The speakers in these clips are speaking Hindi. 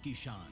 की शान।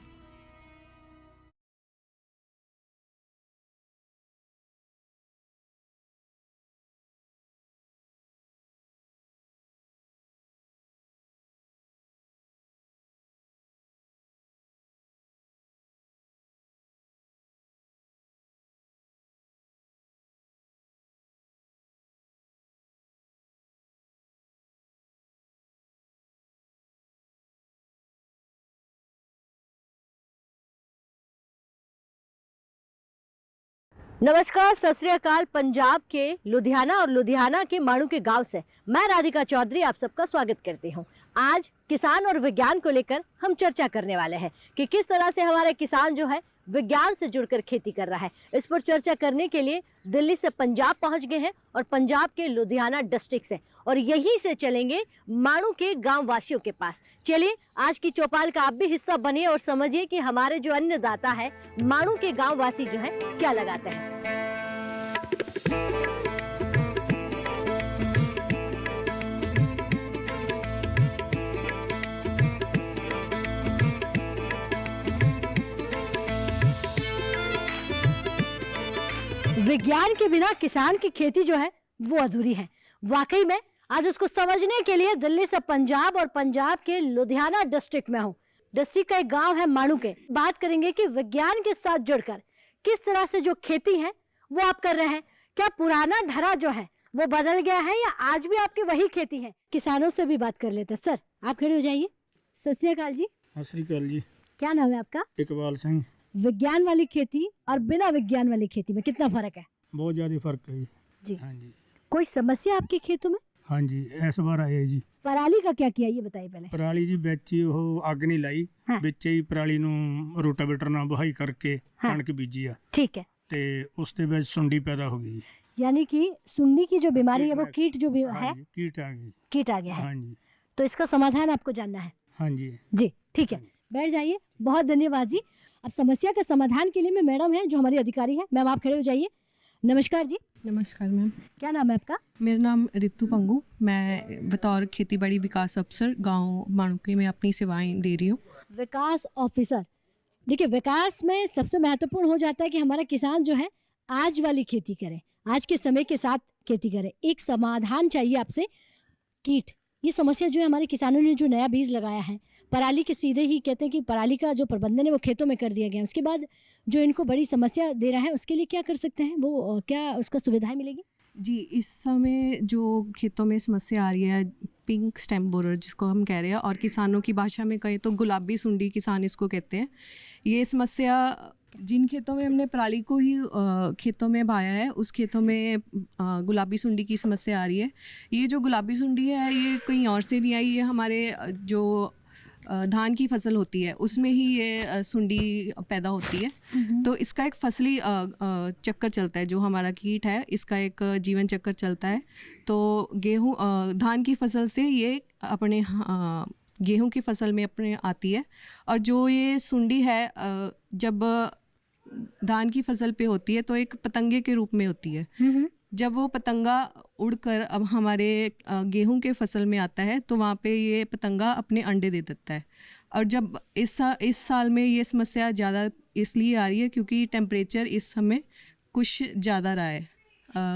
नमस्कार, सत श्री अकाल। पंजाब के लुधियाना और लुधियाना के माणू के गांव से मैं राधिका चौधरी आप सबका स्वागत करती हूं। आज किसान और विज्ञान को लेकर हम चर्चा करने वाले हैं कि किस तरह से हमारे किसान जो है विज्ञान से जुड़कर खेती कर रहा है। इस पर चर्चा करने के लिए दिल्ली से पंजाब पहुंच गए हैं और पंजाब के लुधियाना डिस्ट्रिक्ट से, और यहीं से चलेंगे माणू के गांव वासियों के पास। चलिए आज की चौपाल का आप भी हिस्सा बनिए और समझिए कि हमारे जो अन्नदाता है माणू के गांव वासी जो है क्या लगाते हैं। विज्ञान के बिना किसान की खेती जो है वो अधूरी है। वाकई में आज उसको समझने के लिए दिल्ली से पंजाब और पंजाब के लुधियाना डिस्ट्रिक्ट में हूँ। डिस्ट्रिक्ट का एक गांव है माणू के। बात करेंगे कि विज्ञान के साथ जुड़कर किस तरह से जो खेती है वो आप कर रहे हैं। क्या पुराना ढरा जो है वो बदल गया है या आज भी आपकी वही खेती है? किसानों से भी बात कर लेते हैं। सर आप खड़े हो जाइए। सत श्री अकाल जी। सत श्री अकाल जी। क्या नाम है आपका? इकबाल सिंह। विज्ञान वाली खेती और बिना विज्ञान वाली खेती में कितना फर्क है? बहुत ज्यादा फर्क है जी। हाँ जी। कोई समस्या आपके खेतों में? हाँ जी, इस बार आए जी। पराली का क्या किया ये बताइए पहले। पराली जी ਵਿੱਚ ਹੀ ਉਹ ਅੱਗ ਨਹੀਂ ਲਾਈ, ਵਿੱਚ ਹੀ ਪਰਾਲੀ ਨੂੰ ਰੋਟਾਵੇਟਰ ਨਾਲ ਵਹਾਈ ਕਰਕੇ ਕਣਕ ਬੀਜੀ ਆ। ठीक है। ਤੇ ਉਸ ਦੇ ਵਿੱਚ ਸੁੰਡੀ ਪੈਦਾ ਹੋ ਗਈ। यानी कि सुंडी की जो बीमारी है वो कीट जो भी है, कीट आ गई। कीट आ गया है। हाँ जी। तो इसका समाधान आपको जानना है? हाँ जी। जी ठीक है, बैठ जाइए। बहुत धन्यवाद जी। अब समस्या का समाधान के लिए मैं मैडम है जो हमारी अधिकारी है। मैम आप खड़े हो जाइए। नमस्कार जी। नमस्कार मैम। क्या नाम है आपका? मेरा नाम रितु पंगू। मैं बतौर खेतीबाड़ी विकास अफसर गांव माणुके में अपनी सेवाएं दे रही हूँ। विकास ऑफिसर। देखिए, विकास में सबसे महत्वपूर्ण हो जाता है कि हमारा किसान जो है आज वाली खेती करे, आज के समय के साथ खेती करे। एक समाधान चाहिए आपसे। कीट, ये समस्या जो है हमारे किसानों ने जो नया बीज लगाया है, पराली के सीधे ही कहते हैं कि पराली का जो प्रबंधन है वो खेतों में कर दिया गया है। उसके बाद जो इनको बड़ी समस्या दे रहा है उसके लिए क्या कर सकते हैं? वो क्या उसका सुविधाएं मिलेगी? जी, इस समय जो खेतों में समस्या आ रही है पिंक स्टेम बोरर जिसको हम कह रहे हैं, और किसानों की भाषा में कहें तो गुलाबी सुंडी किसान इसको कहते हैं। ये समस्या जिन खेतों में हमने पराली को ही खेतों में बाया है उस खेतों में गुलाबी सुंडी की समस्या आ रही है। ये जो गुलाबी सुंडी है ये कहीं और से नहीं आई, ये हमारे जो धान की फसल होती है उसमें ही ये सुंडी पैदा होती है। तो इसका एक फसली चक्कर चलता है, जो हमारा कीट है इसका एक जीवन चक्कर चलता है। तो गेहूँ धान की फसल से ये अपने गेहूं की फसल में अपने आती है, और जो ये सुंडी है जब धान की फसल पे होती है तो एक पतंगे के रूप में होती है। जब वो पतंगा उड़कर अब हमारे गेहूं के फसल में आता है तो वहाँ पे ये पतंगा अपने अंडे दे देता है। और जब इस साल में ये समस्या ज़्यादा इसलिए आ रही है क्योंकि टेम्परेचर इस समय कुछ ज़्यादा रहा है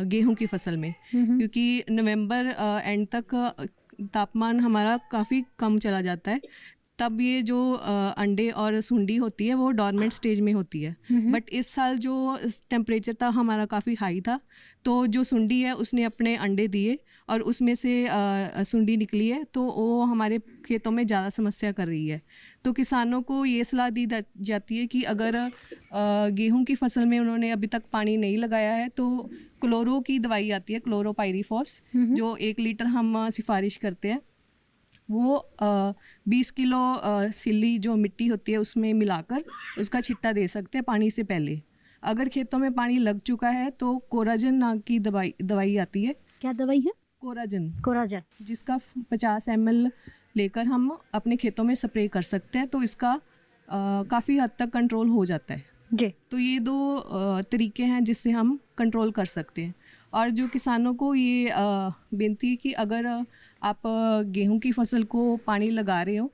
गेहूं की फसल में, क्योंकि नवंबर एंड तक तापमान हमारा काफ़ी कम चला जाता है। तब ये जो अंडे और सुंडी होती है वो डॉर्मेंट स्टेज में होती है। बट इस साल जो टेम्परेचर था हमारा काफ़ी हाई था, तो जो सुंडी है उसने अपने अंडे दिए और उसमें से सुंडी निकली है, तो वो हमारे खेतों में ज़्यादा समस्या कर रही है। तो किसानों को ये सलाह दी जाती है कि अगर गेहूं की फसल में उन्होंने अभी तक पानी नहीं लगाया है तो क्लोरो की दवाई आती है, क्लोरोपाइरीफॉस, जो 1 लीटर हम सिफारिश करते हैं, वो 20 किलो सिल्ली जो मिट्टी होती है उसमें मिलाकर उसका छिट्टा दे सकते हैं पानी से पहले। अगर खेतों में पानी लग चुका है तो कोराजन नाम की दवाई आती है। क्या दवाई है? कोराजन, जिसका 50 ml लेकर हम अपने खेतों में स्प्रे कर सकते हैं, तो इसका काफ़ी हद तक कंट्रोल हो जाता है जी। तो ये 2 तरीके हैं जिससे हम कंट्रोल कर सकते हैं। और जो किसानों को ये बेनती है कि अगर आप गेहूं की फसल को पानी लगा रहे हो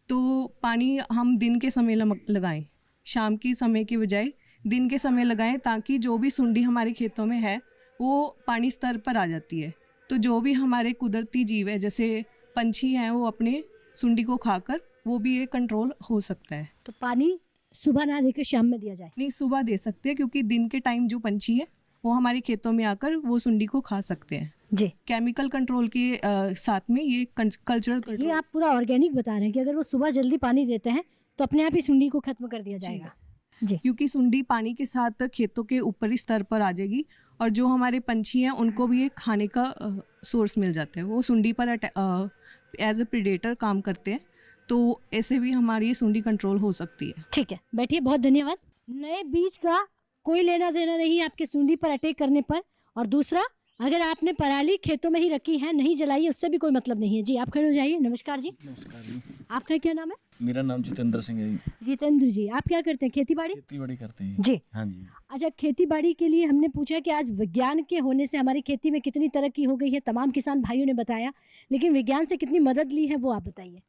तो पानी हम दिन के समय लगाएं, शाम की समय की बजाय दिन के समय लगाएं, ताकि जो भी सुंडी हमारे खेतों में है वो पानी स्तर पर आ जाती है। तो जो भी हमारे कुदरती जीव है जैसे पंछी हैं वो अपने सुंडी को खाकर वो भी ये कंट्रोल हो सकता है। तो पानी सुबह ना देकर शाम में दिया जाए? नहीं, सुबह दे सकते हैं, क्योंकि दिन के टाइम जो पंछी है वो हमारे खेतों में आकर वो सुंडी को खा सकते हैं। जी, केमिकल कंट्रोल के साथ में ये कल्चरल ये कंट्रोल। आप पूरा ऑर्गेनिक बता रहे हैं कि अगर वो सुबह जल्दी पानी देते हैं तो अपने आप ही सुंडी को खत्म कर दिया जाएगा। जी, क्योंकि सुंडी पानी के साथ खेतों के ऊपरी स्तर पर आ जाएगी और जो हमारे पंछी हैं उनको भी एक खाने का सोर्स मिल जाता है। वो सुंडी पर एज ए प्रेडेटर काम करते हैं, तो ऐसे भी हमारी ये सुंडी कंट्रोल हो सकती है। ठीक है, बैठिए, बहुत धन्यवाद। नए बीज का कोई लेना देना नहीं है आपके सुंडी पर अटैक करने पर। और दूसरा, अगर आपने पराली खेतों में ही रखी है, नहीं जलाई, उससे भी कोई मतलब नहीं है। जी, आप खड़े हो जाइए। नमस्कार जी। नमस्कार जी। आपका क्या नाम है? मेरा नाम जितेंद्र सिंह है जी। जितेंद्र जी, आप क्या करते हैं? खेती बाड़ी? खेती बाड़ी करते हैं जी। हाँ जी। अच्छा, खेती बाड़ी के लिए हमने पूछा कि आज विज्ञान के होने से हमारी खेती में कितनी तरक्की हो गई है, तमाम किसान भाइयों ने बताया, लेकिन विज्ञान से कितनी मदद ली है वो आप बताइए।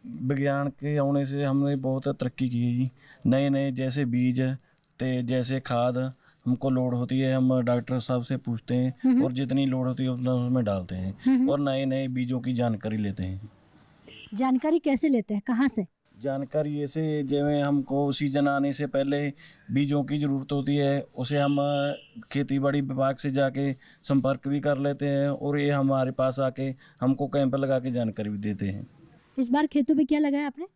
विज्ञान के आने से हमने बहुत तरक्की की है जी। नए नए जैसे बीज जैसे खाद हमको लोड होती है, हम डॉक्टर साहब से पूछते हैं और जितनी लोड होती है उतना उसमें डालते हैं और नए नए बीजों की जानकारी लेते हैं। जानकारी कैसे लेते हैं, कहाँ से? जानकारी ऐसे, जैसे हमको सीजन आने से पहले बीजों की ज़रूरत होती है, उसे हम खेतीबाड़ी विभाग से जाके संपर्क भी कर लेते हैं और ये हमारे पास आके हमको कैंप लगा के जानकारी भी देते हैं। इस बार खेतों में क्या लगाया आपने?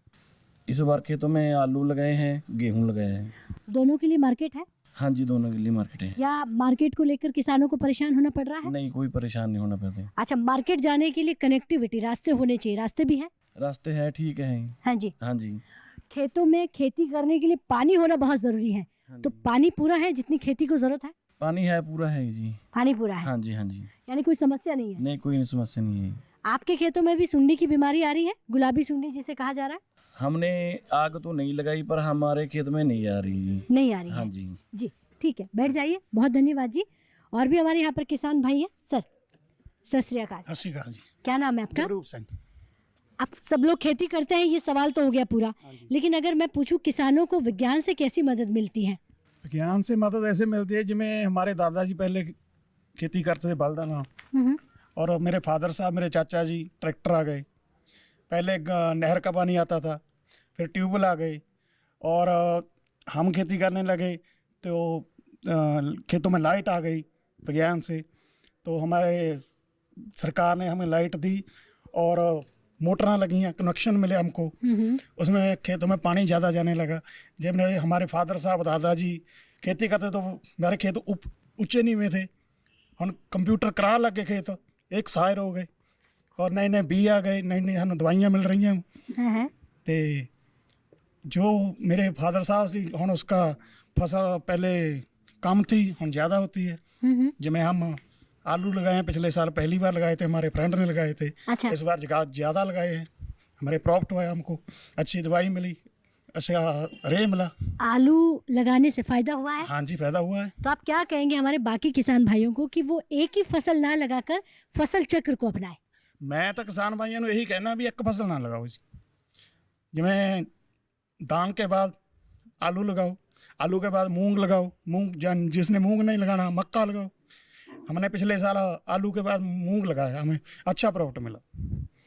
इस बार खेतों में आलू लगाए हैं, गेहूं लगाए हैं। दोनों के लिए मार्केट है? हाँ जी, दोनों के लिए मार्केट है। या मार्केट को लेकर किसानों को परेशान होना पड़ रहा है? नहीं, कोई परेशान नहीं होना पड़ता। अच्छा, मार्केट जाने के लिए कनेक्टिविटी, रास्ते होने चाहिए, रास्ते भी हैं? रास्ते हैं, ठीक है। हाँ जी। हाँ जी। खेतों में खेती करने के लिए पानी होना बहुत जरूरी है, तो पानी पूरा है जितनी खेती को जरूरत है? पानी है, पूरा है जी। पानी पूरा है? हाँ जी, हाँ जी। यानी कोई समस्या नहीं है? नहीं, कोई समस्या नहीं है। आपके खेतों में भी सुंडी की बीमारी आ रही है, गुलाबी सुंडी जिसे कहा जा रहा है? हमने आग तो नहीं लगाई, पर हमारे खेत में नहीं आ रही जी। नहीं आ रही हाँ है? जी। जी, ठीक है, बैठ जाइए। बहुत धन्यवाद जी। और भी हमारे यहाँ पर किसान भाई हैं। सर, सत श्री अकाल। सत श्री अकाल जी। क्या नाम है आपका? रूप सिंह। आप सब लोग खेती करते हैं, ये सवाल तो हो गया पूरा, लेकिन अगर मैं पूछूं किसानों को विज्ञान से कैसी मदद मिलती है? विज्ञान से मदद ऐसे मिलती है जिसमें हमारे दादाजी पहले खेती करते थे बलदा ना, और मेरे फादर साहब, मेरे चाचा जी ट्रैक्टर आ गए। पहले नहर का पानी आता था, फिर ट्यूबवेल आ गए और हम खेती करने लगे तो खेतों में लाइट आ गई विज्ञान से। तो हमारे सरकार ने हमें लाइट दी और मोटरां लगी हैं, कनेक्शन मिले हमको, उसमें खेतों में पानी ज़्यादा जाने लगा। जब मेरे हमारे फादर साहब दादाजी खेती करते तो मेरे खेत ऊंचे नहीं में थे, हम कंप्यूटर करा लग गए, खेत एक शायर हो गए और नए नए बी आ गए, नई नई हम दवाइयाँ मिल रही हैं। तो जो मेरे फादर साहब से हम उसका फसल पहले कम थी, हम ज़्यादा होती है। जिसमें हम आलू लगाए पिछले साल, पहली बार लगाए थे, हमारे फ्रेंड ने लगाए थे। अच्छा। इस बार ज़्यादा लगाए हैं, हमारे प्रॉफिट हुआ, हमको अच्छी दवाई मिली, अच्छा रे मिला। आलू लगाने से फायदा हुआ है? हाँ जी, फायदा हुआ है। तो आप क्या कहेंगे हमारे बाकी किसान भाइयों को कि वो एक ही फसल ना लगाकर फसल चक्र को अपनाएं? मैं तो किसान भाइयों को यही कहना भी एक फसल ना लगाओ जी। जिसमें धान के बाद आलू लगाओ, आलू के बाद मूंग लगाओ, मूंग जिसने मूंग नहीं लगाना मक्का लगाओ। हमने पिछले साल आलू के बाद मूंग लगाया, हमें अच्छा प्रॉफिट मिला,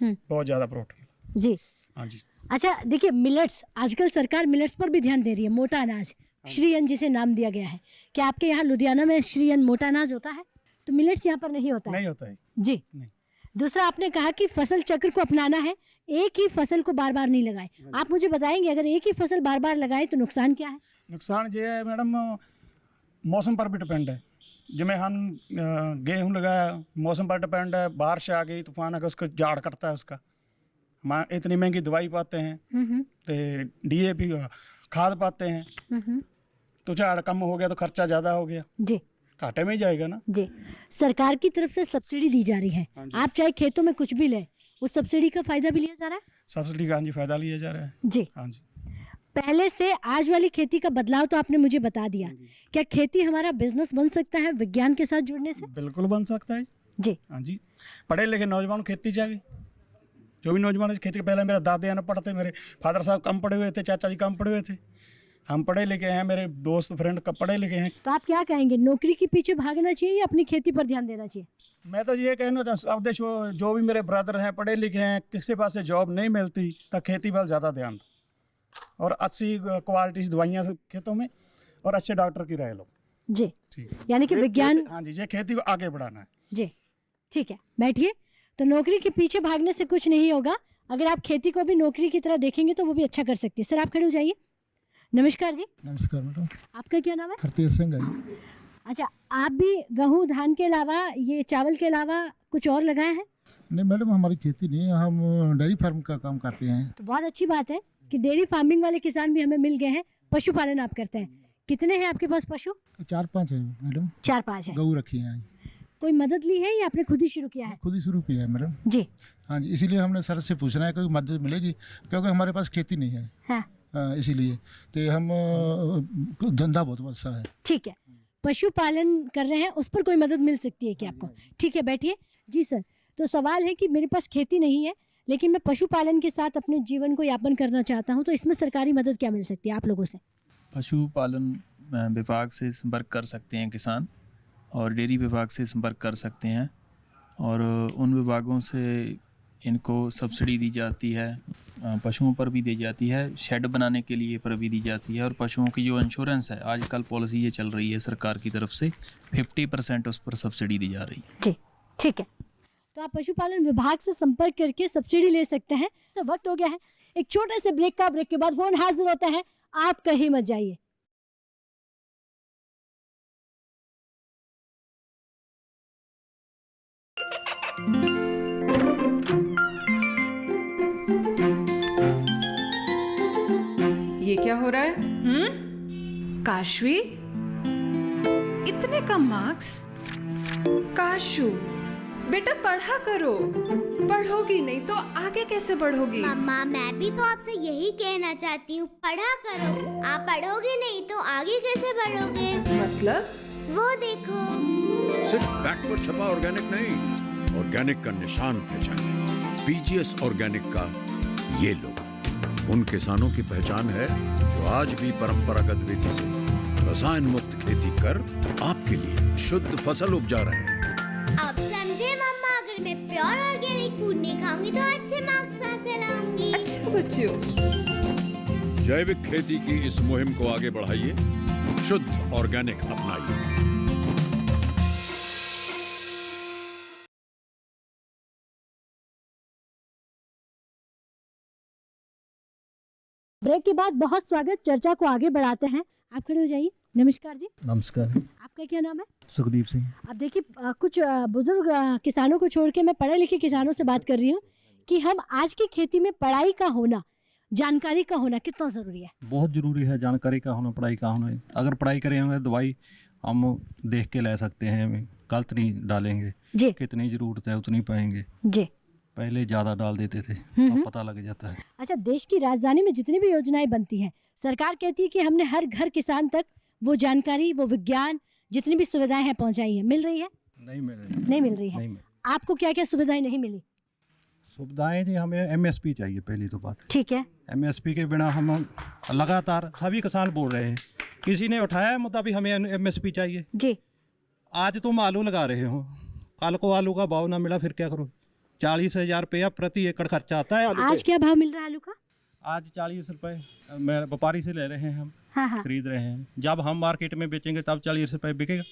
बहुत ज़्यादा प्रॉफिट मिला। जी, हाँ जी। अच्छा देखिए, मिलेट्स, आजकल सरकार मिलेट्स पर भी ध्यान दे रही है। मोटा अनाज, श्री अन्न जिसे नाम दिया गया है, क्या आपके यहाँ लुधियाना में श्री अन्न मोटा अनाज होता है? तो मिलेट्स यहाँ पर नहीं होता है? नहीं होता है जी। नहीं। दूसरा, आपने कहा कि फसल चक्र को अपनाना है, एक ही फसल को बार बार नहीं लगाए। आप मुझे बताएंगे अगर एक ही फसल बार बार लगाए तो नुकसान क्या है? नुकसान ये है मैडम, मौसम पर भी डिपेंड है। जिसमें हम गेहूँ लगाया, मौसम पर डिपेंड है, बारिश आ गई, तूफान आ गया, उसको झाड़ कटता है उसका। हम इतनी महंगी दवाई पाते हैं, तो DAP खाद पाते हैं, तो झाड़ कम हो गया तो खर्चा ज़्यादा हो गया, जी, घाटे में ही जाएगा ना। जी। सरकार की तरफ से सब्सिडी दी जा रही है, आप चाहे खेतों में कुछ भी लें, उस सब्सिडी का फायदा भी लिया जा रहा है? सब्सिडी का हाँ जी फायदा लिया जा रहा है। जी। हाँ जी। पहले से आज वाली खेती का बदलाव तो आपने मुझे बता दिया। क्या खेती हमारा बिजनेस बन सकता है विज्ञान के साथ जुड़ने से? बिल्कुल बन सकता है जी। हाँ जी। पढ़े लिखे नौजवान खेती चाहिए। जो भी नौजवान खेती के पहले मेरे दादे अनपढ़ थे, मेरे फादर साहब कम पढ़े हुए थे, चाचा जी कम पढ़े हुए थे, हम पढ़े लिखे हैं, मेरे दोस्त फ्रेंड पढ़े लिखे हैं। तो आप क्या कहेंगे, नौकरी के पीछे भागना चाहिए या अपनी खेती पर ध्यान देना चाहिए? मैं तो ये कहना चाहता, अब देखो जो भी मेरे ब्रदर हैं पढ़े लिखे हैं, किसी पास से जॉब नहीं मिलती तो खेती पर ज़्यादा ध्यान दो और अच्छी क्वालिटी दवाइयाँ खेतों में और अच्छे डॉक्टर की राय लो जी। ठीक है, यानी कि विज्ञान, हाँ जी, ये खेती को आगे बढ़ाना है जी ठीक है, बैठिए। तो नौकरी के पीछे भागने से कुछ नहीं होगा, अगर आप खेती को भी नौकरी की तरह देखेंगे तो वो भी अच्छा कर सकती है। सर आप खड़े हो जाइए। नमस्कार जी। नमस्कार मैडम। आपका क्या नाम है? हरतेज सिंह है जी। अच्छा, आप भी गेहूँ धान के अलावा ये चावल के अलावा कुछ और लगाए हैं? नहीं मैडम, हमारी खेती नहीं है, हम डेयरी फार्म का काम करते हैं। तो बहुत अच्छी बात है कि डेयरी फार्मिंग वाले किसान भी हमें मिल गए हैं। पशुपालन आप करते हैं, कितने हैं आपके पास पशु? 4-5 है मैडम। 4-5 है। गऊ रखी हैं। कोई मदद ली है या आपने खुद ही शुरू किया है? खुद ही शुरू किया है मैडम जी। हाँ जी, इसीलिए हमने सर से पूछना है कोई मदद मिलेगी, क्योंकि हमारे पास खेती नहीं है। हाँ इसीलिए तो हम धंधा बहुत अच्छा है। ठीक है, पशुपालन कर रहे हैं, उस पर कोई मदद मिल सकती है क्या आपको? ठीक है, बैठिए। जी सर, तो सवाल है कि मेरे पास खेती नहीं है लेकिन मैं पशुपालन के साथ अपने जीवन को यापन करना चाहता हूँ, तो इसमें सरकारी मदद क्या मिल सकती है आप लोगों से? पशुपालन विभाग से संपर्क कर सकते हैं किसान, और डेयरी विभाग से संपर्क कर सकते हैं, और उन विभागों से इनको सब्सिडी दी जाती है, पशुओं पर भी दी जाती है, शेड बनाने के लिए पर भी दी जाती है, और पशुओं की जो इंश्योरेंस है, आजकल पॉलिसी ये चल रही है सरकार की तरफ से 50% उस पर सब्सिडी दी जा रही है। जी ठीक है, तो आप पशुपालन विभाग से संपर्क करके सब्सिडी ले सकते हैं। तो वक्त हो गया है एक छोटे से ब्रेक का। ब्रेक के बाद फोन हाजिर होता है, आप कहीं मत जाइए। ये क्या हो रहा है? काशवी, इतने कम मार्क्स? काशू बेटा पढ़ा करो, पढ़ोगी नहीं तो आगे कैसे बढ़ोगी? मम्मा मैं भी तो आपसे यही कहना चाहती हूँ, पढ़ा करो। आप पढ़ोगे नहीं तो आगे कैसे बढ़ोगे? मतलब? वो देखो। सिर्फ बैक पर छपा ऑर्गेनिक नहीं, ऑर्गेनिक का निशान पहचाने। पीजीएस ऑर्गेनिक का ये लोगो उन किसानों की पहचान है जो आज भी परंपरागत विधि से रसायन मुक्त खेती कर आपके लिए शुद्ध फसल उपजा रहे हैं। अब समझे मम्मा, अगर मैं प्योर ऑर्गेनिक फूड नहीं खाऊंगी तो अच्छे मार्क्स कहाँ से लाऊंगी? अच्छा बच्चों, जैविक खेती की इस मुहिम को आगे बढ़ाइए, शुद्ध ऑर्गेनिक अपनाइए। ब्रेक के बाद बहुत स्वागत, चर्चा को आगे बढ़ाते हैं। आप खड़े हो जाइए। नमस्कार जी। नमस्कार। आपका क्या नाम है? सुखदीप सिंह। अब देखिए, कुछ बुजुर्ग किसानों को छोड़ के मैं पढ़े लिखे किसानों से बात कर रही हूँ कि हम आज की खेती में पढ़ाई का होना, जानकारी का होना कितना ज़रूरी है? बहुत ज़रूरी है, जानकारी का होना, पढ़ाई का होना। अगर पढ़ाई करेंगे दवाई हम देख के ले सकते हैं, गलत नहीं डालेंगे जी। कितनी ज़रूरत है उतनी पाएंगे जी। पहले ज़्यादा डाल देते थे, अब पता लग जाता है। अच्छा, देश की राजधानी में जितनी भी योजनाएं बनती हैं, सरकार कहती है कि हमने हर घर किसान तक वो जानकारी, वो विज्ञान, जितनी भी सुविधाएं हैं पहुंचाई है। मिल रही है? नहीं मिल रही। नहीं मिल रही है। आपको क्या क्या सुविधाएं नहीं मिली? सुविधाएं जी, हमें एमएसपी चाहिए पहली तो बात। ठीक है। एमएसपी के बिना हम लगातार सभी किसान बोल रहे हैं, किसी ने उठाया मुद्दा भी हमें एमएसपी चाहिए जी। आज तुम आलू लगा रहे हो, कल को आलू का भाव ना मिला फिर क्या करो? 40,000 रुपया प्रति एकड़ खर्चा आता है आलू। आज क्या भाव मिल रहा है आलू का? आज 40 रुपए मैं व्यापारी से ले रहे हैं, हम हाँ। खरीद रहे हैं। जब हम मार्केट में बेचेंगे तब 40 रुपए बिकेगा।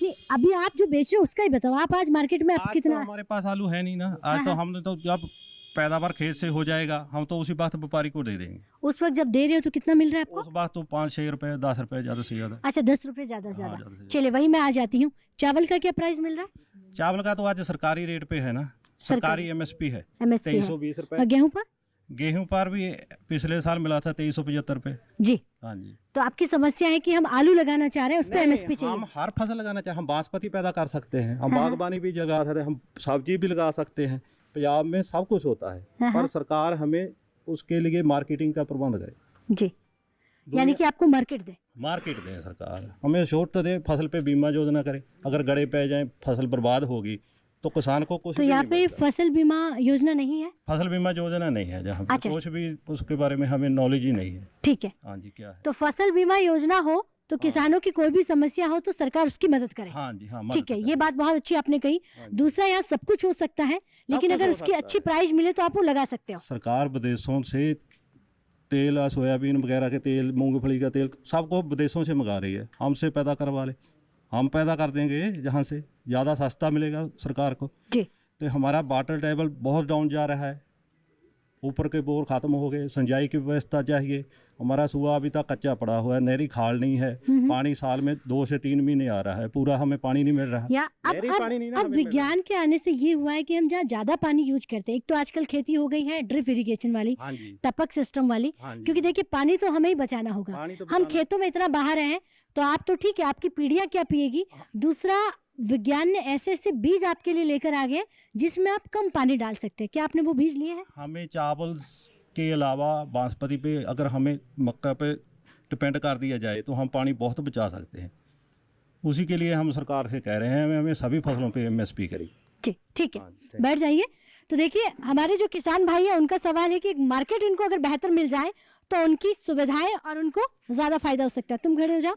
नहीं, अभी आप जो बेच रहे हो उसका ही बताओ। आप आज मार्केट में आज कितना? तो हमारे पास आलू है नहीं ना। आज तो हमने तो जब पैदावार खेत से हो जाएगा हम तो उसी वक्त व्यापारी को दे देंगे। उस वक्त जब दे रहे हो तो कितना मिल रहा है आपको? उस वक्त तो 5-6 रुपए, 10 रुपए ज़्यादा से ज़्यादा। अच्छा, 10 रुपए ज़्यादा से हाँ, ज़्यादा। चलिए वही मैं आ जाती हूँ। चावल का क्या प्राइस मिल रहा है? चावल का तो आज सरकारी रेट पे है ना, सरकारी एमएसपी है, MSP है। 2320 रुपए। और गेहूँ पर? गेहूं पर भी पिछले साल मिला था 2375 रुपए जी। हाँ जी। तो आपकी समस्या है कि हम आलू लगाना चाह रहे हैं, उस पर एमएसपी चाहिए। हम हर फसल लगाना चाहे, हम बासमती पैदा कर सकते हैं, हम बागबानी भी लगा सकते हैं, हम सब्जी भी लगा सकते हैं। पंजाब में सब कुछ होता है, पर सरकार हमें उसके लिए मार्केटिंग का प्रबंध करे जी। यानी कि आपको मार्केट दे सरकार, हमें छूट तो दे, फसल पे बीमा योजना करे। अगर गड़े पै जाए, फसल बर्बाद होगी तो किसान को कुछ तो भी यहाँ नहीं पे मिलता। फसल बीमा योजना नहीं है? फसल बीमा योजना नहीं है जहाँ पे, अच्छा। कुछ भी उसके बारे में हमें नॉलेज ही नहीं है। ठीक है, हाँ जी, क्या है? तो फसल बीमा योजना हो तो किसानों की कोई भी समस्या हो तो सरकार उसकी मदद करे। हाँ जी, हाँ, मदद ठीक है, ये करें। बात बहुत अच्छी आपने कही। हाँ जी। दूसरा, यहाँ सब कुछ हो सकता है, लेकिन कुछ अगर हो उसकी सकता अच्छी है। प्राइस मिले तो आप वो लगा सकते हो। सरकार विदेशों से तेल और सोयाबीन वगैरह के तेल, मूंगफली का तेल, सबको विदेशों से मंगा रही है। हमसे पैदा करवा ले, हम पैदा कर देंगे जहाँ से, ज़्यादा सस्ता मिलेगा सरकार को। जी। तो हमारा वाटर टेबल बहुत डाउन जा रहा है, ऊपर के बोर ख़त्म हो गए, सिंचाई की व्यवस्था चाहिए। हमारा सूआ अभी तक कच्चा पड़ा हुआ है, नहरी खाल नहीं है, पानी साल में 2 से 3 महीने आ रहा है, पूरा हमें पानी नहीं मिल रहा। या नहरी पानी नहीं ना अब हमें मिल विज्ञान के आने से ये हुआ है कि हम जहाँ ज्यादा पानी यूज करते हैं, एक तो आजकल खेती हो गई है ड्रिप इरिगेशन वाली, हाँ जी, टपक सिस्टम वाली, हाँ जी। क्योंकि देखिए पानी तो हमें ही बचाना होगा। पानी तो हम बचाना- खेतों में इतना बाहर हैं तो आप तो ठीक है, आपकी पीढ़ियां क्या पिएगी। दूसरा, विज्ञान ने ऐसे ऐसे बीज आपके लिए लेकर आ गए जिसमें आप कम पानी डाल सकते हैं। क्या आपने वो बीज लिए हैं? हमें चावल के अलावा बासमती पे, अगर हमें मक्का पे डिपेंड कर दिया जाए तो हम पानी बहुत बचा सकते हैं। उसी के लिए हम सरकार से कह रहे हैं हमें सभी फसलों पे MSP करी। जी, ठीक है, हाँ, thank you। बैठ जाइए। तो देखिए, हमारे जो किसान भाई है उनका सवाल है कि एक मार्केट इनको अगर बेहतर मिल जाए तो उनकी सुविधाएं और उनको ज्यादा फायदा हो सकता है। तुम खड़े हो जाओ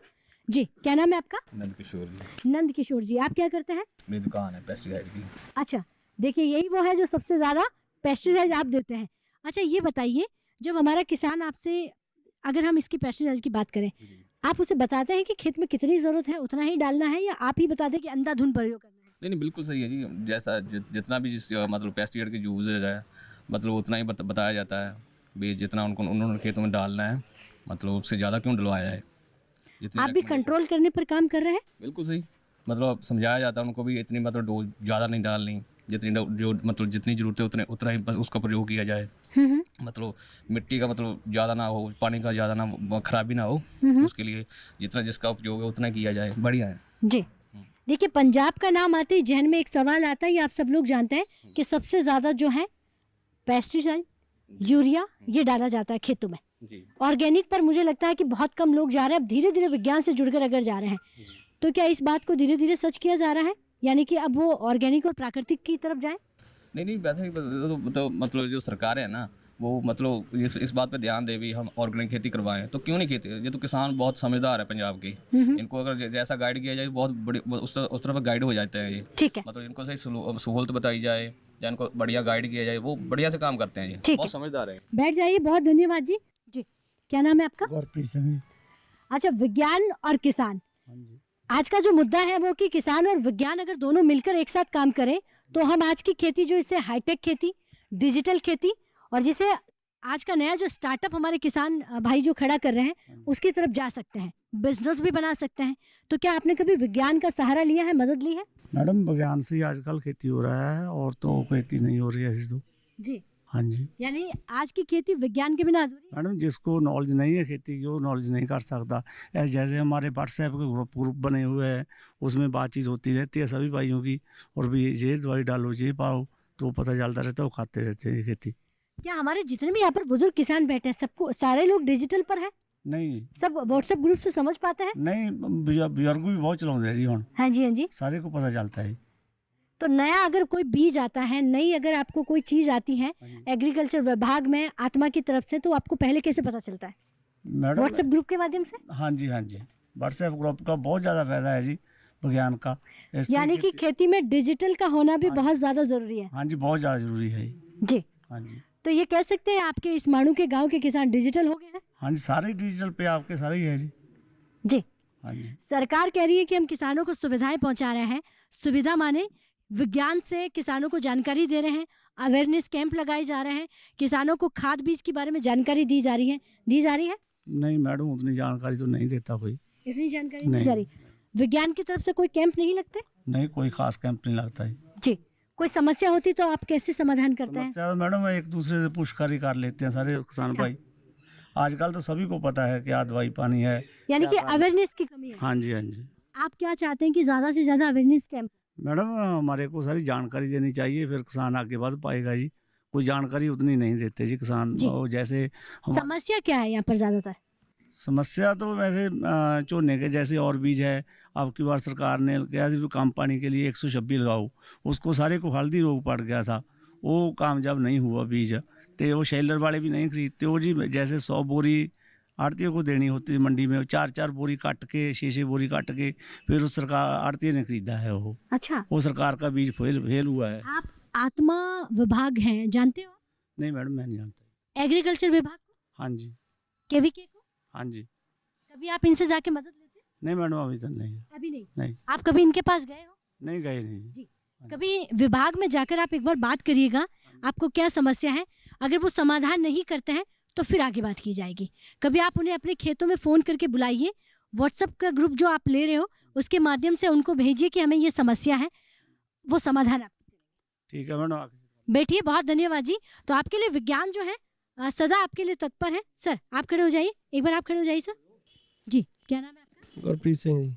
जी। क्या नाम है आपका? नंद किशोर जी। नंद किशोर जी, आप क्या करते हैं? मेरी दुकान है पेस्टिसाइड की। अच्छा, देखिए यही वो है जो सबसे ज्यादा पेस्टिसाइड आप देते हैं। अच्छा, ये बताइए, जब हमारा किसान आपसे, अगर हम इसकी पेस्टिसाइड की बात करें, आप उसे बताते हैं कि खेत में कितनी जरूरत है उतना ही डालना है, या आप ही बताते हैं कि अंधाधुंध प्रयोग करना है? नहीं, बिल्कुल सही है जी। जैसा जितना भी जिस मतलब पेस्टिसाइड की यूजेज है, मतलब उतना ही बताया जाता है भी, जितना उन्होंने खेतों में डालना है, मतलब उससे ज़्यादा क्यों डलवाया है। आप भी कंट्रोल करने पर काम कर रहे हैं? बिल्कुल सही, मतलब समझाया जाता है उनको भी, इतनी मतलब डोज ज़्यादा नहीं डालनी, जो मतलब जितनी ज़रूरत है उतना ही बस उसका प्रयोग किया जाए। मतलब मिट्टी का मतलब ज़्यादा ना हो, पानी का ज़्यादा ना, खराबी ना हो, उसके लिए जितना जिसका उपयोग है उतना किया जाए, बढ़िया है जी। देखिए, पंजाब का नाम आते ही जहन में एक सवाल आता है, ये आप सब लोग जानते हैं कि सबसे ज़्यादा जो है पेस्टिसाइड, यूरिया, ये डाला जाता है खेतों में। जी। ऑर्गेनिक पर मुझे लगता है कि बहुत कम लोग जा रहे हैं। अब धीरे धीरे विज्ञान से जुड़कर अगर जा रहे हैं तो क्या इस बात को धीरे धीरे सच किया जा रहा है, यानी कि अब वो ऑर्गेनिक और प्राकृतिक की तरफ जाए? नहीं, वैसे ही तो मतलब जो सरकार है ना, वो मतलब इस बात पे ध्यान दे भी हम ऑर्गेनिक खेती करवाएं, तो क्यों नहीं खेती। ये तो किसान बहुत समझदार है पंजाब के, इनको अगर जैसा गाइड किया जाए बहुत बड़ी उस तरफ गाइड हो जाते हैं ये। ठीक है, मतलब इनको सही सहूलत बताई जाए या इनको बढ़िया गाइड किया जाए, वो बढ़िया से काम करते हैं ये, ठीक बहुत है। समझदार है। बैठ जाइए, बहुत धन्यवाद जी। जी, क्या नाम है आपका? गुरप्रीत सिंह जी। अच्छा, विज्ञान और किसान, आज का जो मुद्दा है वो कि किसान और विज्ञान अगर दोनों मिलकर एक साथ काम करें तो हम आज की खेती, जो इसे हाईटेक खेती, डिजिटल खेती, और जिसे आज का नया जो स्टार्टअप हमारे किसान भाई जो खड़ा कर रहे हैं, उसकी तरफ जा सकते हैं, बिजनेस भी बना सकते हैं। तो क्या आपने कभी विज्ञान का सहारा लिया है, मदद ली है? मैडम, विज्ञान से ही आजकल खेती हो रहा है, और तो खेती नहीं हो रही है इस दो। जी, हाँ जी यानी आज की खेती विज्ञान के बिना अधूरी है? मैडम, जिसको नॉलेज नहीं है खेती की वो नॉलेज नहीं कर सकता। जैसे हमारे व्हाट्सएप के ग्रुप बने हुए हैं, उसमें बातचीत होती रहती है सभी भाइयों की, और भी ये दवाई डालो, ये पाओ, तो पता चलता रहता है, वो खाते रहते हैं ये खेती। क्या हमारे जितने भी यहाँ पर बुजुर्ग किसान बैठे हैं, सबको, सारे लोग डिजिटल पर है? नहीं सब व्हाट्सएप ग्रुप से समझ पाते हैं? नहीं, बुजुर्ग भी बहुत चलाते हैं जी, हम हाँ जी, हाँ जी। सारे को पता चलता है। तो नया अगर कोई बीज आता है, नई अगर आपको कोई चीज आती है एग्रीकल्चर विभाग में आत्मा की तरफ से, तो आपको पहले कैसे पता चलता है? मैडम, व्हाट्सएप ग्रुप के माध्यम से? हाँ जी, हाँ जी, व्हाट्सएप ग्रुप का बहुत ज़्यादा फायदा है जी विज्ञान का। इससे यानी कि खेती में डिजिटल का होना भी बहुत ज्यादा जरूरी है। हाँ जी, बहुत ज़्यादा जरूरी है जी। हाँ जी, तो ये कह सकते हैं आपके इस माणू के गांव के किसान डिजिटल हो गए हैं? हाँ जी, सारे डिजिटल पे आपके सारे ही है जी। जी। हाँ जी, सरकार कह रही है कि हम किसानों को सुविधाएं पहुंचा रहे हैं। सुविधा माने विज्ञान से किसानों को जानकारी दे रहे हैं, अवेयरनेस कैंप लगाए जा रहे हैं, किसानों को खाद बीज के बारे में जानकारी दी जा रही है। नहीं मैडम, उतनी जानकारी तो नहीं देता कोई। इतनी जानकारी नहीं। दी जा रही। विज्ञान की तरफ से कोई कैंप नहीं लगते? नहीं, कोई खास कैंप नहीं लगता है जी। कोई समस्या होती तो आप कैसे समाधान करते हैं? समस्या तो मैडम एक दूसरे से पुष्कारी कर लेते हैं सारे किसान भाई। आजकल तो सभी को पता है क्या दवाई पानी है, यानी कि अवेयरनेस की कमी है। हाँ जी, हाँ जी। आप क्या चाहते हैं कि ज्यादा से ज्यादा अवेयरनेस कैंप? मैडम, हमारे को सारी जानकारी देनी चाहिए, फिर किसान आगे बढ़ पाएगा जी। कोई जानकारी उतनी नहीं देते जी किसान। जी। और जैसे समस्या क्या है यहाँ पर ज्यादातर? समस्या तो वैसे झोने के जैसे और बीज है, अब की बार सरकार ने कहा था काम पानी के लिए 126 लगाओ, उसको सारे को हल्दी रोग पड़ गया था, वो कामयाब नहीं हुआ बीज, तो वो शेलर वाले भी नहीं खरीदते हो जी। जैसे 100 बोरी आड़तियों को देनी होती है मंडी में, 4-4 बोरी काट के 6-6 बोरी काट के फिर उस सरकार आड़तियों ने खरीदा है वो। अच्छा, वो सरकार का बीज फेल हुआ है। आप आत्मा विभाग हैं, जानते हो? नहीं मैडम, मैं नहीं जानता। एग्रीकल्चर विभाग को? हाँ जी। केवीके को? हाँ जी। कभी आप इनसे जाके मदद लेते? नहीं मैडम, अभी तक नहीं। अभी नहीं? नहीं। आप कभी इनके पास गए हो? नहीं गए नहीं जी। कभी विभाग में जाकर आप एक बार बात करिएगा, आपको क्या समस्या है, अगर वो समाधान नहीं करते हैं तो फिर आगे बात की जाएगी। कभी आप उन्हें अपने खेतों में फ़ोन करके बुलाइए, व्हाट्सएप का ग्रुप जो आप ले रहे हो उसके माध्यम से उनको भेजिए कि हमें ये समस्या है, वो समाधान आप। ठीक है मैडम। बैठिए, बहुत धन्यवाद जी। तो आपके लिए विज्ञान जो है सदा आपके लिए तत्पर है। सर आप खड़े हो जाइए, एक बार आप खड़े हो जाइए सर जी। क्या नाम है आपका? गुरप्रीत सिंह जी।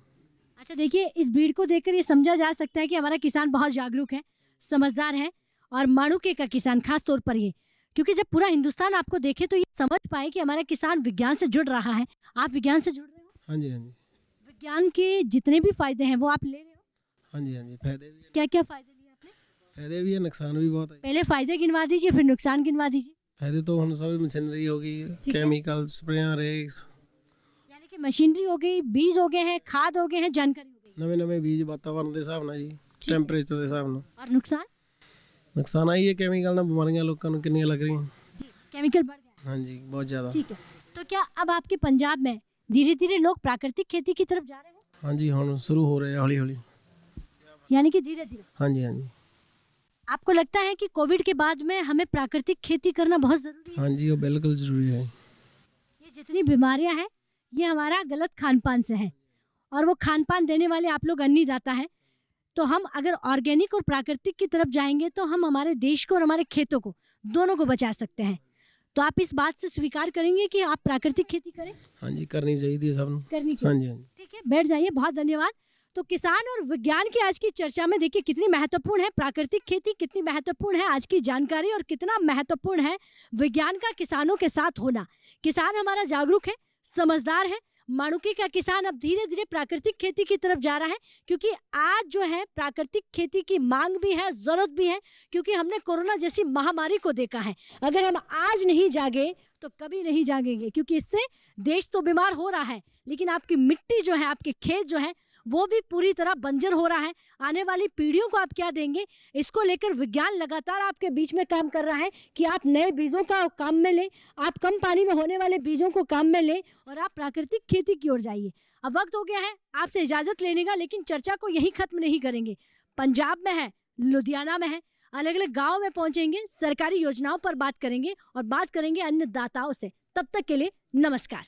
अच्छा, देखिए इस भीड़ को देखकर ये समझा जा सकता है कि हमारा किसान बहुत जागरूक है, समझदार है, और माणूके का किसान खास तौर पर ये, क्योंकि जब पूरा हिंदुस्तान आपको देखे तो ये समझ पाए कि हमारा किसान विज्ञान से जुड़ रहा है। आप विज्ञान से जुड़ रहे हो? हाँ जी, हाँ जी। विज्ञान के जितने भी फायदे हैं वो आप ले रहे हो? हाँ जी, हाँ जी। फायदे भी, क्या क्या फायदे लिए आपने? फायदे भी है, नुकसान भी बहुत है। पहले फायदे गिनवा दीजिए, फिर नुकसान गिनवा दीजिए। फायदे तो हम सब मशीनरी हो गई, केमिकल स्प्रेयां, रेक्स, यानी कि मशीनरी हो गई, बीज हो गए हैं, खाद हो गए हैं, जानकारी हो गई, नवे नवे बीज वातावरण के हिसाब ਨਾਲ जी, टेंपरेचर के हिसाब ਨਾਲ। और नुकसान? नुकसान आई है केमिकल ਨਾਲ बीमारियां लोगों को कितनी लग रही हैं जी, केमिकल बढ़ गया। हाँ जी, बहुत ज़्यादा। ठीक है, तो क्या अब आपके पंजाब में धीरे धीरे लोग प्राकृतिक खेती की तरफ जा रहे हैं? हाँ जी, हम शुरू हो रहे हैं हौली हौली। यानी कि धीरे धीरे? हाँ जी, हाँ जी। आपको लगता है कि कोविड के बाद में हमें प्राकृतिक खेती करना बहुत जरूरी है? हाँ जी, वो बिल्कुल ज़रूरी है। ये जितनी बीमारियां हैं ये हमारा गलत खान पान से है, और वो खान पान देने वाले आप लोग अन्नदाता हैं। तो हम अगर ऑर्गेनिक और प्राकृतिक की तरफ जाएंगे तो हम हमारे देश को और हमारे खेतों को दोनों को बचा सकते हैं। तो आप इस बात से स्वीकार करेंगे कि आप प्राकृतिक खेती करें? हाँ जी, करनी चाहिए सब। करनी चाहिए। हाँ जी, हाँ जी। ठीक है, बैठ जाइए, बहुत धन्यवाद। तो किसान और विज्ञान की आज की चर्चा में देखिए कितनी महत्वपूर्ण है प्राकृतिक खेती, कितनी महत्वपूर्ण है आज की जानकारी, और कितना महत्वपूर्ण है विज्ञान का किसानों के साथ होना। किसान हमारा जागरूक है, समझदार है। माणूके का किसान अब धीरे धीरे प्राकृतिक खेती की तरफ जा रहा है, क्योंकि आज जो है प्राकृतिक खेती की मांग भी है, जरूरत भी है, क्योंकि हमने कोरोना जैसी महामारी को देखा है। अगर हम आज नहीं जागे तो कभी नहीं जागेंगे, क्योंकि इससे देश तो बीमार हो रहा है, लेकिन आपकी मिट्टी जो है, आपके खेत जो है, वो भी पूरी तरह बंजर हो रहा है। आने वाली पीढ़ियों को आप क्या देंगे, इसको लेकर विज्ञान लगातार आपके बीच में काम कर रहा है कि आप नए बीजों का काम में लें, आप कम पानी में होने वाले बीजों को काम में लें, और आप प्राकृतिक खेती की ओर जाइए। अब वक्त हो गया है आपसे इजाजत लेने का, लेकिन चर्चा को यही खत्म नहीं करेंगे। पंजाब में है, लुधियाना में है, अलग अलग गाँव में पहुंचेंगे, सरकारी योजनाओं पर बात करेंगे और बात करेंगे अन्नदाताओं से। तब तक के लिए नमस्कार।